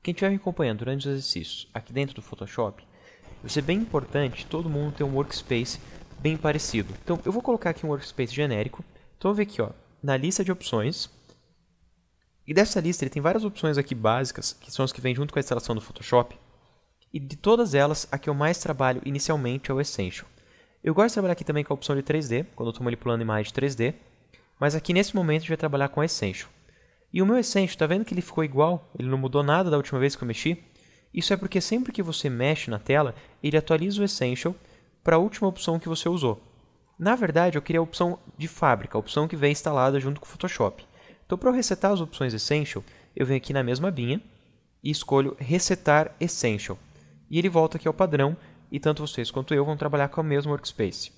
Quem estiver me acompanhando durante os exercícios aqui dentro do Photoshop, vai ser bem importante todo mundo ter um workspace bem parecido. Então, eu vou colocar aqui um workspace genérico. Então, eu vou ver aqui, ó, na lista de opções. E dessa lista, ele tem várias opções aqui básicas, que são as que vêm junto com a instalação do Photoshop. E de todas elas, a que eu mais trabalho inicialmente é o Essential. Eu gosto de trabalhar aqui também com a opção de 3D, quando eu estou manipulando imagem 3D. Mas aqui nesse momento, a gente vai trabalhar com o Essential. E o meu Essential, tá vendo que ele ficou igual? Ele não mudou nada da última vez que eu mexi? Isso é porque sempre que você mexe na tela, ele atualiza o Essential para a última opção que você usou. Na verdade, eu queria a opção de fábrica, a opção que vem instalada junto com o Photoshop. Então, para eu resetar as opções Essential, eu venho aqui na mesma abinha e escolho Resetar Essential. E ele volta aqui ao padrão, e tanto vocês quanto eu vão trabalhar com o mesmo workspace.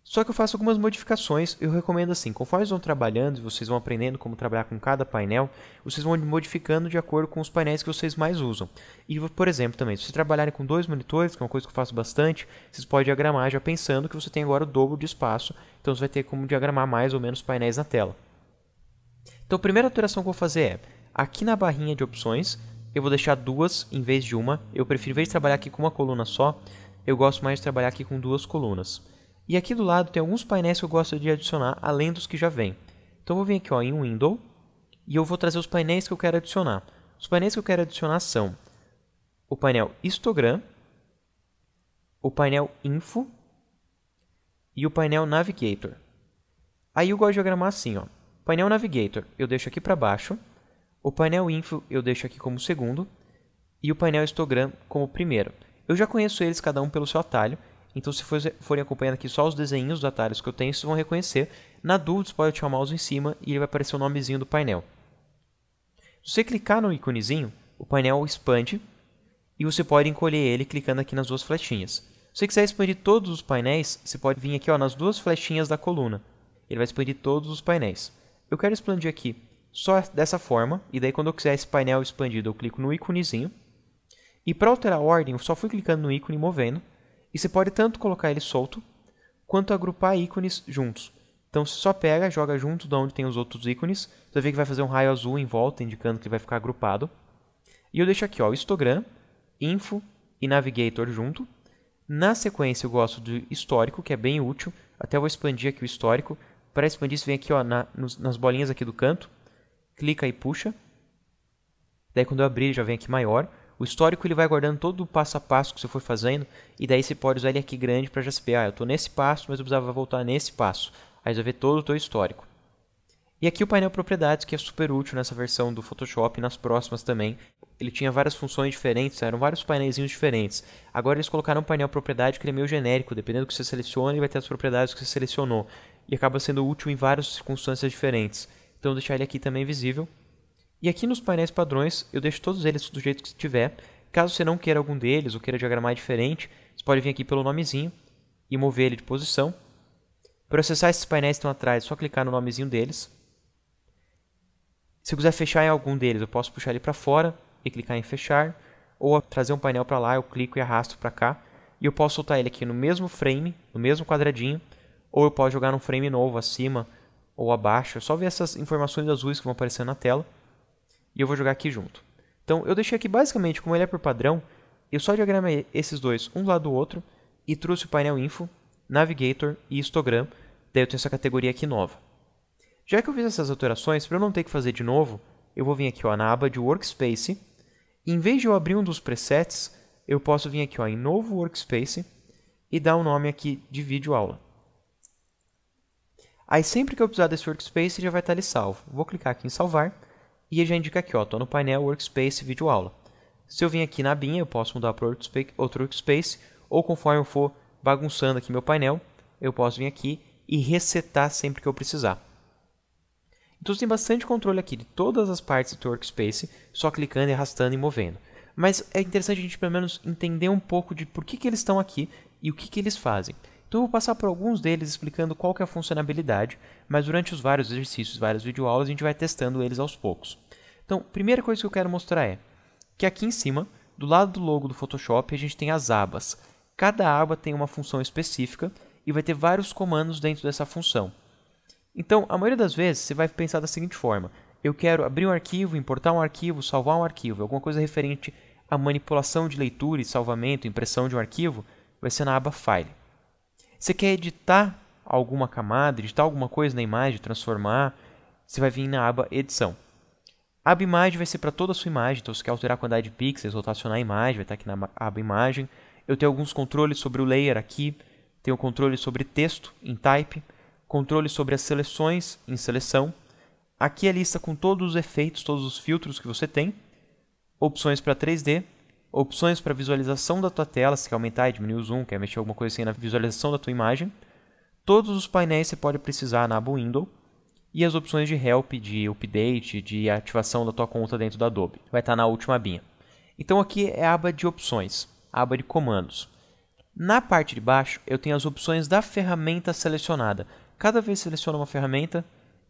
Só que eu faço algumas modificações, eu recomendo assim, conforme vocês vão trabalhando e vocês vão aprendendo como trabalhar com cada painel, vocês vão modificando de acordo com os painéis que vocês mais usam. E, por exemplo, também, se vocês trabalharem com 2 monitores, que é uma coisa que eu faço bastante, vocês podem diagramar já pensando que você tem agora o dobro de espaço, então você vai ter como diagramar mais ou menos painéis na tela. Então, a primeira alteração que eu vou fazer é, aqui na barrinha de opções, eu vou deixar 2 em vez de uma. Eu prefiro, em vez de trabalhar aqui com uma coluna só, eu gosto mais de trabalhar aqui com 2 colunas. E aqui do lado tem alguns painéis que eu gosto de adicionar, além dos que já vêm. Então, eu vou vir aqui ó, em Window, e eu vou trazer os painéis que eu quero adicionar. Os painéis que eu quero adicionar são o painel Histogram, o painel Info e o painel Navigator. Aí eu gosto de diagramar assim, ó. Painel Navigator eu deixo aqui para baixo, o painel Info eu deixo aqui como segundo e o painel Histogram como primeiro. Eu já conheço eles cada um pelo seu atalho, então se forem acompanhando aqui só os desenhos dos atalhos que eu tenho, vocês vão reconhecer. Na dúvida, você pode ativar o mouse em cima e ele vai aparecer o nomezinho do painel. Se você clicar no íconezinho, o painel expande e você pode encolher ele clicando aqui nas 2 flechinhas. Se você quiser expandir todos os painéis, você pode vir aqui ó, nas 2 flechinhas da coluna. Ele vai expandir todos os painéis. Eu quero expandir aqui só dessa forma, e daí quando eu quiser esse painel expandido, eu clico no íconezinho. E para alterar a ordem, eu só fui clicando no ícone e movendo. E você pode tanto colocar ele solto, quanto agrupar ícones juntos. Então, você só pega, joga junto de onde tem os outros ícones. Você vai ver que vai fazer um raio azul em volta, indicando que ele vai ficar agrupado. E eu deixo aqui ó, o Histogram, Info e Navigator junto. Na sequência, eu gosto do histórico, que é bem útil. Até vou expandir aqui o histórico. Para expandir, você vem aqui ó, nas bolinhas aqui do canto. Clica e puxa. Daí, quando eu abrir, ele já vem aqui maior. O histórico ele vai guardando todo o passo a passo que você for fazendo, e daí você pode usar ele aqui grande para já saber, eu estou nesse passo, mas eu precisava voltar nesse passo. Aí você vai ver todo o teu histórico. E aqui o painel propriedades, que é super útil nessa versão do Photoshop e nas próximas também. Ele tinha várias funções diferentes, eram vários painéis diferentes. Agora eles colocaram um painel propriedade que ele é meio genérico, dependendo do que você seleciona, ele vai ter as propriedades que você selecionou. E acaba sendo útil em várias circunstâncias diferentes. Então eu vou deixar ele aqui também visível. E aqui nos painéis padrões, eu deixo todos eles do jeito que tiver. Caso você não queira algum deles ou queira diagramar diferente, você pode vir aqui pelo nomezinho e mover ele de posição. Para acessar esses painéis que estão atrás, é só clicar no nomezinho deles. Se eu quiser fechar em algum deles, eu posso puxar ele para fora e clicar em fechar. Ou trazer um painel para lá, eu clico e arrasto para cá. E eu posso soltar ele aqui no mesmo frame, no mesmo quadradinho. Ou eu posso jogar num frame novo acima ou abaixo. É só ver essas informações azuis que vão aparecer na tela. E eu vou jogar aqui junto. Então, eu deixei aqui basicamente, como ele é por padrão, eu só diagramei esses dois um do lado do outro e trouxe o painel Info, Navigator e Histogram. Daí eu tenho essa categoria aqui nova. Já que eu fiz essas alterações, para eu não ter que fazer de novo, eu vou vir aqui ó, na aba de Workspace. E em vez de eu abrir um dos presets, eu posso vir aqui ó, em Novo Workspace e dar um nome aqui de Vídeo Aula. Aí sempre que eu precisar desse Workspace, já vai estar ali salvo. Vou clicar aqui em Salvar. E ele já indica aqui, estou no painel Workspace Vídeo Aula. Se eu vim aqui na abinha, eu posso mudar para outro Workspace, ou conforme eu for bagunçando aqui meu painel, eu posso vir aqui e resetar sempre que eu precisar. Então você tem bastante controle aqui de todas as partes do teu Workspace, só clicando e arrastando e movendo. Mas é interessante a gente pelo menos entender um pouco de por que eles estão aqui e o que eles fazem. Então eu vou passar por alguns deles explicando qual que é a funcionalidade, mas durante os vários exercícios, várias videoaulas, a gente vai testando eles aos poucos. Então, a primeira coisa que eu quero mostrar é que aqui em cima, do lado do logo do Photoshop, a gente tem as abas. Cada aba tem uma função específica e vai ter vários comandos dentro dessa função. Então, a maioria das vezes, você vai pensar da seguinte forma. eu quero abrir um arquivo, importar um arquivo, salvar um arquivo, alguma coisa referente à manipulação de leitura e salvamento, impressão de um arquivo, vai ser na aba File. Você quer editar alguma camada, editar alguma coisa na imagem, transformar, você vai vir na aba Edição. A aba Imagem vai ser para toda a sua imagem, então se você quer alterar a quantidade de pixels, rotacionar a imagem, vai estar aqui na aba Imagem. Eu tenho alguns controles sobre o Layer aqui, tenho controle sobre texto em Type, controle sobre as seleções em Seleção. Aqui é a lista com todos os efeitos, todos os filtros que você tem, opções para 3D, opções para visualização da tua tela, se quer aumentar e diminuir o zoom, quer mexer alguma coisa assim na visualização da tua imagem. Todos os painéis você pode precisar na aba Window e as opções de Help, de Update, de ativação da tua conta dentro da Adobe. Vai estar na última abinha. Então aqui é a aba de opções, a aba de comandos. Na parte de baixo eu tenho as opções da ferramenta selecionada. Cada vez que seleciono uma ferramenta,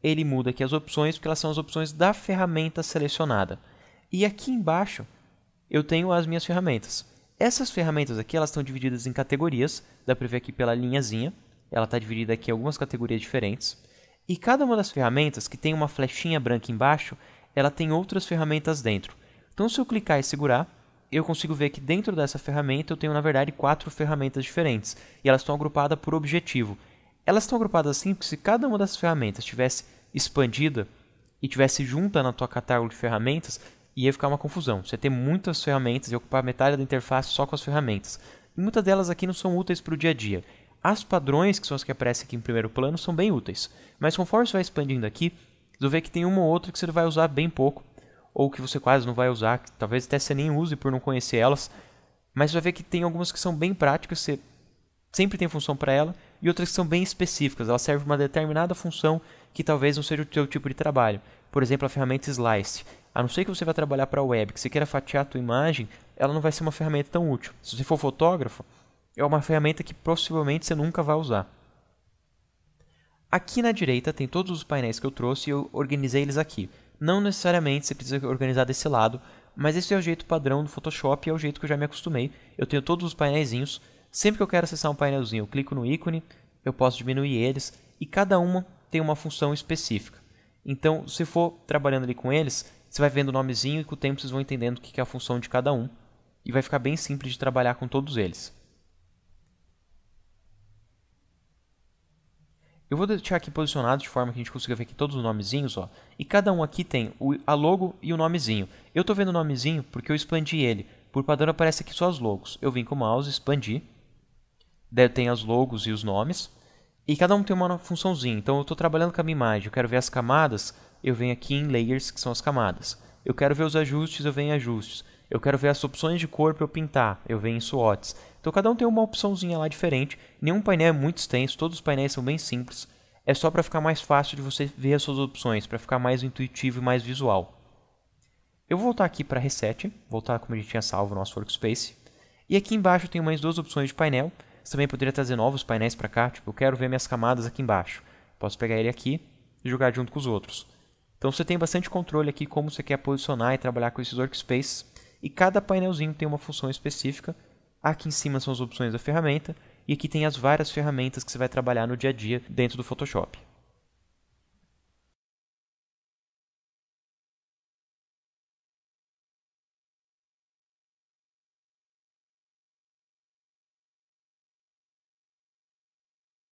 ele muda aqui as opções, porque elas são as opções da ferramenta selecionada. E aqui embaixo eu tenho as minhas ferramentas. Essas ferramentas aqui elas estão divididas em categorias, dá para ver aqui pela linhazinha. Ela está dividida aqui em algumas categorias diferentes. E cada uma das ferramentas, que tem uma flechinha branca embaixo, ela tem outras ferramentas dentro. Então se eu clicar e segurar, eu consigo ver que dentro dessa ferramenta eu tenho na verdade 4 ferramentas diferentes. E elas estão agrupadas por objetivo. Elas estão agrupadas assim porque se cada uma das ferramentas tivesse expandida e tivesse junta na tua catálogo de ferramentas, ia ficar uma confusão. Você ia ter muitas ferramentas e ocupar metade da interface só com as ferramentas. E muitas delas aqui não são úteis para o dia a dia. As padrões, que são as que aparecem aqui em primeiro plano, são bem úteis. Mas conforme você vai expandindo aqui, você vai ver que tem uma ou outra que você vai usar bem pouco, ou que você quase não vai usar, que talvez até você nem use por não conhecer elas. Mas você vai ver que tem algumas que são bem práticas, você sempre tem função para ela, e outras que são bem específicas. Ela serve para uma determinada função que talvez não seja o seu tipo de trabalho. Por exemplo, a ferramenta Slice. A não ser que você vá trabalhar para a web, que você queira fatiar a tua imagem, ela não vai ser uma ferramenta tão útil. Se você for fotógrafo, é uma ferramenta que possivelmente você nunca vai usar. Aqui na direita tem todos os painéis que eu trouxe e eu organizei eles aqui. Não necessariamente você precisa organizar desse lado, mas esse é o jeito padrão do Photoshop e é o jeito que eu já me acostumei. Eu tenho todos os painéisinhos. Sempre que eu quero acessar um painelzinho, eu clico no ícone, eu posso diminuir eles e cada uma tem uma função específica. Então, se for trabalhando ali com eles, você vai vendo o nomezinho e com o tempo vocês vão entendendo o que é a função de cada um. E vai ficar bem simples de trabalhar com todos eles. Eu vou deixar aqui posicionado de forma que a gente consiga ver aqui todos os nomezinhos, ó. E cada um aqui tem a logo e o nomezinho. Eu estou vendo o nomezinho porque eu expandi ele. Por padrão aparece aqui só as logos. Eu vim com o mouse, expandi. Daí tem as logos e os nomes. E cada um tem uma funçãozinha. Então eu estou trabalhando com a minha imagem. Eu quero ver as camadas, eu venho aqui em Layers, que são as camadas. Eu quero ver os ajustes, eu venho em Ajustes. Eu quero ver as opções de cor para eu pintar, eu venho em Swatches. Então cada um tem uma opçãozinha lá diferente. Nenhum painel é muito extenso, todos os painéis são bem simples. É só para ficar mais fácil de você ver as suas opções, para ficar mais intuitivo e mais visual. Eu vou voltar aqui para Reset, voltar como a gente tinha salvo o nosso Workspace. E aqui embaixo eu tenho mais 2 opções de painel. Você também poderia trazer novos painéis para cá, tipo, eu quero ver minhas camadas aqui embaixo. Posso pegar ele aqui e jogar junto com os outros. Então você tem bastante controle aqui como você quer posicionar e trabalhar com esses workspaces. E cada painelzinho tem uma função específica. Aqui em cima são as opções da ferramenta. E aqui tem as várias ferramentas que você vai trabalhar no dia a dia dentro do Photoshop.